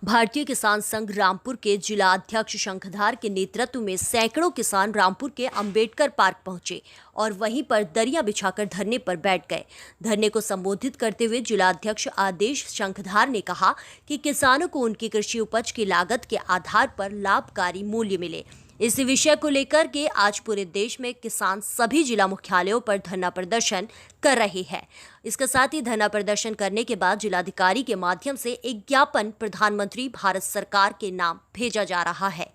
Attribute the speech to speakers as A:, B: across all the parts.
A: भारतीय किसान संघ रामपुर के जिला अध्यक्ष शंखधार के नेतृत्व में सैकड़ों किसान रामपुर के अंबेडकर पार्क पहुंचे और वहीं पर दरिया बिछाकर धरने पर बैठ गए। धरने को संबोधित करते हुए जिला अध्यक्ष आदेश शंखधार ने कहा कि किसानों को उनकी कृषि उपज की लागत के आधार पर लाभकारी मूल्य मिले। इसी विषय को लेकर के आज पूरे देश में किसान सभी जिला मुख्यालयों पर धरना प्रदर्शन कर रहे हैं। इसके साथ ही धरना प्रदर्शन करने के बाद जिलाधिकारी के माध्यम से एक ज्ञापन प्रधानमंत्री भारत सरकार के नाम भेजा जा रहा है।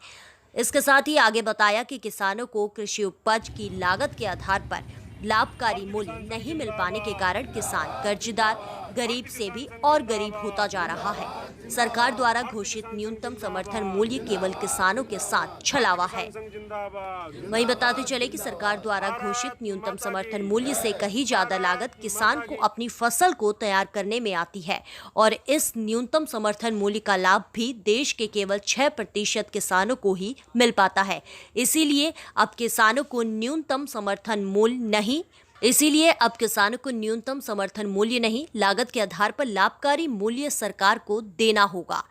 A: इसके साथ ही आगे बताया कि किसानों को कृषि उपज की लागत के आधार पर लाभकारी मूल्य नहीं मिल पाने के कारण किसान कर्जदार, गरीब से भी और गरीब होता जा रहा है। सरकार द्वारा घोषित न्यूनतम समर्थन मूल्य केवल किसानों के साथ छलावा है। वहीं बताते चले कि सरकार द्वारा घोषित न्यूनतम समर्थन मूल्य से कहीं ज्यादा लागत किसान को अपनी फसल को तैयार करने में आती है और इस न्यूनतम समर्थन मूल्य का लाभ भी देश के केवल 6% किसानों को ही मिल पाता है। इसीलिए अब किसानों को न्यूनतम समर्थन मूल्य नहीं, लागत के आधार पर लाभकारी मूल्य सरकार को देना होगा।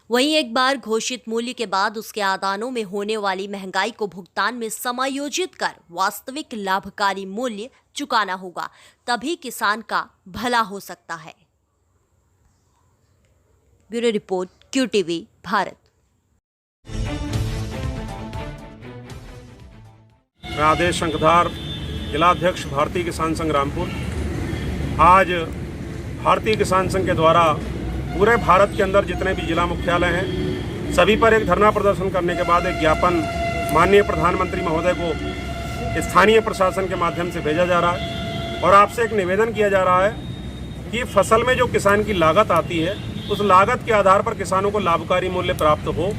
A: वहीं एक बार घोषित मूल्य के बाद उसके आदानों में होने वाली महंगाई को भुगतान में समायोजित कर वास्तविक लाभकारी मूल्य चुकाना होगा, तभी किसान का भला हो सकता है। Bureau report, QTV Bharat.
B: मैं आदेश शंखधार, जिलाध्यक्ष भारतीय किसान संघ रामपुर। आज भारतीय किसान संघ के द्वारा पूरे भारत के अंदर जितने भी जिला मुख्यालय हैं सभी पर एक धरना प्रदर्शन करने के बाद एक ज्ञापन माननीय प्रधानमंत्री महोदय को स्थानीय प्रशासन के माध्यम से भेजा जा रहा है और आपसे एक निवेदन किया जा रहा है कि फसल में जो किसान की लागत आती है उस लागत के आधार पर किसानों को लाभकारी मूल्य प्राप्त हो।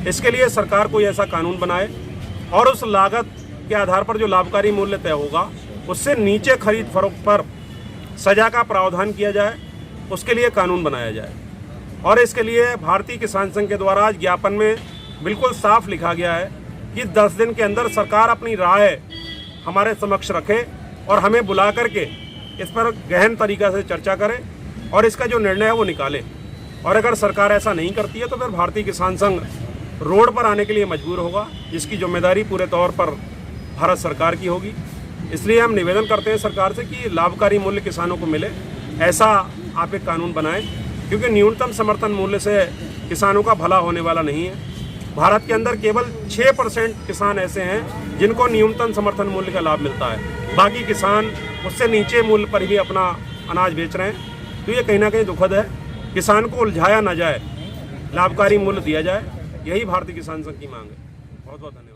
B: इसके लिए सरकार कोई ऐसा कानून बनाए और उस लागत के आधार पर जो लाभकारी मूल्य तय होगा उससे नीचे खरीद फरोख्त पर सजा का प्रावधान किया जाए, उसके लिए कानून बनाया जाए। और इसके लिए भारतीय किसान संघ के द्वारा ज्ञापन में बिल्कुल साफ लिखा गया है कि 10 दिन के अंदर सरकार अपनी राय हमारे समक्ष रखे और हमें बुला करके इस पर गहन तरीक़ा से चर्चा करे और इसका जो निर्णय है वो निकाले। और अगर सरकार ऐसा नहीं करती है तो फिर भारतीय किसान संघ रोड पर आने के लिए मजबूर होगा, जिसकी जिम्मेदारी पूरे तौर पर भारत सरकार की होगी। इसलिए हम निवेदन करते हैं सरकार से कि लाभकारी मूल्य किसानों को मिले, ऐसा आप एक कानून बनाएं, क्योंकि न्यूनतम समर्थन मूल्य से किसानों का भला होने वाला नहीं है। भारत के अंदर केवल 6% किसान ऐसे हैं जिनको न्यूनतम समर्थन मूल्य का लाभ मिलता है, बाकी किसान उससे नीचे मूल्य पर भी अपना अनाज बेच रहे हैं। तो ये कहीं ना कहीं दुखद है। किसान को उलझाया ना जाए, लाभकारी मूल्य दिया जाए, यही भारतीय किसान संघ की मांग है। बहुत बहुत धन्यवाद।